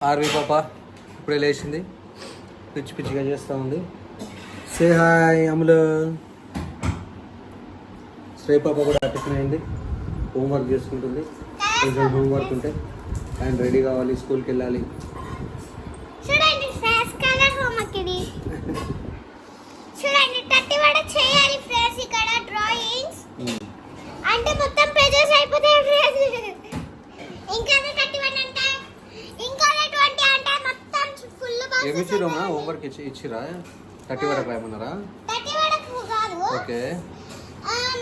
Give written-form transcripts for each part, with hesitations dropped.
RV పాప ఇప్పుడే లేచింది, పిచ్చి పిచ్చిగా చేస్తూ ఉంది. సే హాయ్ అమలు. శ్రీ పాప కూడా టిఫిన్ అయింది, హోంవర్క్ చేసుకుంటుంది. కొంచెం హోంవర్క్ ఉంటే ఆయన రెడీ కావాలి, స్కూల్కి వెళ్ళాలి. అంటే మొత్తం పేజెస్ అయిపోతాయి. ఇంకా 31 అంటే ఇంకా 20 అంటే మొత్తం ఫుల్ బాక్స్. ఏమి ఇచ్చిరమ్మా? హోంవర్క్ ఇచ్చిరా? 30 వరకు రాయమన్నారా? 30 వరకు కాదు. ఓకే.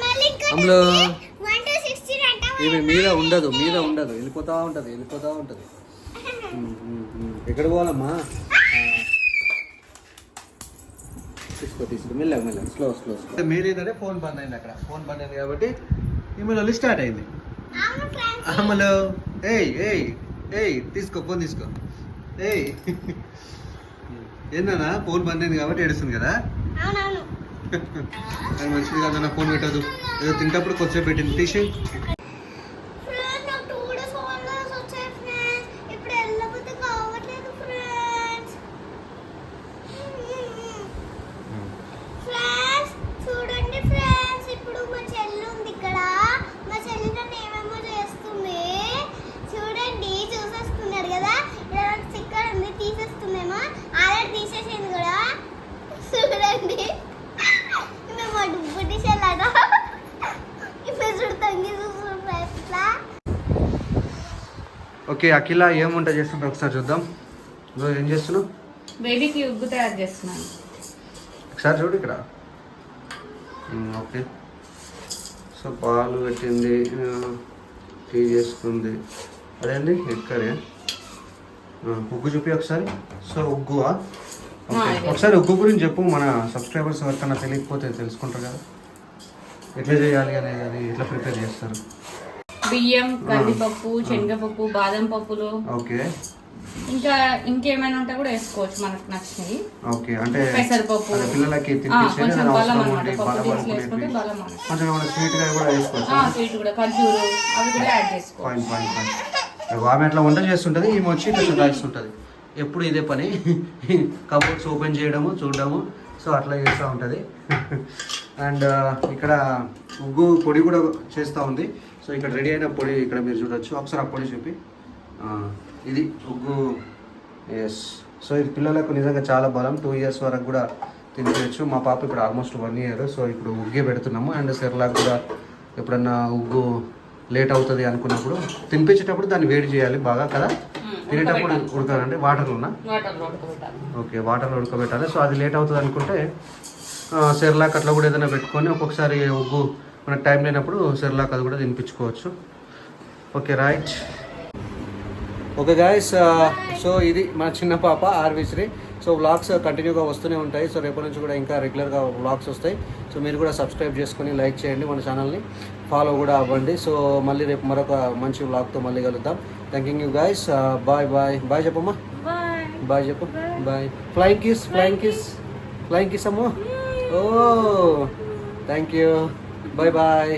మళ్ళీ ఇంకా అమలు 1 to 16 అంటే ఇవి మీద ఉండదు, వెళ్ళిపోతా ఉంటుంది. ఎక్కడ పోవాలమ్మా? తీసుకో మెల్లగా స్లో. మీరు ఏంటంటే ఫోన్ బంద్ అయింది, అక్కడ ఫోన్ బంద్ అయింది కాబట్టి ఈమెలో స్టార్ట్ అయింది. అమలు ఏయ్ తీసుకో, ఫోన్ తీసుకో. ఏందన్నా ఫోన్ బంద్ అయింది కాబట్టి ఏడుస్తుంది కదా. అవునవును. అది మంచిది కాదన్నా, ఫోన్ పెట్టదు. ఏదో తింటప్పుడు కొంచెం పెట్టింది, తీసి. ఓకే, అఖిల ఏం వంట చేస్తుంటావు ఒకసారి చూద్దాం. నువ్వు ఏం చేస్తున్నావు? బేబీకి ఉగ్గు తయారు చేస్తున్నాను. ఒకసారి చూడు ఇక్కడ. ఓకే, సో పాలు పెట్టింది, టీ చేసుకుంది. అదేండి ఎక్కడే ఉగ్గు చూపి ఒకసారి. సో ఉగ్గువా? ఒకసారి ఉగ్గు గురించి చెప్పు, మన సబ్స్క్రైబర్స్ ఎవరికన్నా తెలియకపోతే తెలుసుకుంటారు కదా, ఎట్లా చేయాలి అనేది, అది ఎట్లా ప్రిపేర్ చేస్తారు. బియ్యం, కందిపప్పు, శనగపప్పు, బాదం పప్పులు, ఓకే, ఇంకా ఇంకేమైనా ఉంటే కూడా వేసుకోవచ్చు మనకు నచ్చినవి. ఓకే, అంటే పెసరపప్పు పిల్లలకి కొంచెం బలం అన్నమాట. పప్పు తీసి వేసుకుంటే బలం అన్నమాట. కొంచెం స్వీట్ గా కూడా వేసుకోవచ్చు. స్వీట్ కూడా, ఖర్జూరు అవి కూడా యాడ్ చేసుకోవచ్చు. ఆమె అట్లా వంట చేస్తుంటది, ఈమె వచ్చి ఇట్లా రాయిస్తుంటది. ఎప్పుడు ఇదే పని, కబోర్డ్స్ ఓపెన్ చేయడము, చూడడము, సో అట్లా చేస్తూ ఉంటుంది. అండ్ ఇక్కడ ఉగ్గు పొడి కూడా చేస్తూ ఉంది. సో ఇక్కడ రెడీ అయిన పొడి ఇక్కడ మీరు చూడొచ్చు. ఒకసారి ఆ పొడి చూపి. ఇది ఉగ్గు. ఎస్, సో ఇది పిల్లలకు నిజంగా చాలా బలం. 2 years వరకు కూడా తినిపించచ్చు. మా పాప ఇప్పుడు ఆల్మోస్ట్ 1 year. సో ఇప్పుడు ఉగ్గే పెడుతున్నాము. అండ్ సెర్లాక్ కూడా ఎప్పుడన్నా ఉగ్గు లేట్ అవుతుంది అనుకున్నప్పుడు తినిపించేటప్పుడు దాన్ని వేడి చేయాలి బాగా కదా. తినేటప్పుడు ఉడకాలంటే వాటర్లోనా? ఓకే, వాటర్లో ఉడకబెట్టాలి. సో అది లేట్ అవుతుంది అనుకుంటే సెర్లాక్ అట్లా కూడా ఏదైనా పెట్టుకొని ఒక్కొక్కసారి ఉగ్గు మనకు టైం లేనప్పుడు సెర్లాక్ అది కూడా తినిపించుకోవచ్చు. Okay, right. Okay guys, so ఇది మన చిన్న పాప ఆర్విశ్రీ. సో వ్లాగ్స్ కంటిన్యూగా వస్తూనే ఉంటాయి. సో రేపటి నుంచి కూడా ఇంకా రెగ్యులర్గా వ్లాగ్స్ వస్తాయి. సో మీరు కూడా సబ్స్క్రైబ్ చేసుకొని లైక్ చేయండి, మన ఛానల్ని ఫాలో కూడా అవ్వండి. సో మళ్ళీ రేపు మరొక మంచి వ్లాగ్తో మళ్ళీ కలుద్దాం. Thank you guys. బాయ్ చెప్పమ్మా. బాయ్ చెప్పు. బాయ్. ఫ్లైంగ్ కిస్ అమ్మా. ఓ థ్యాంక్ యూ. బాయ్.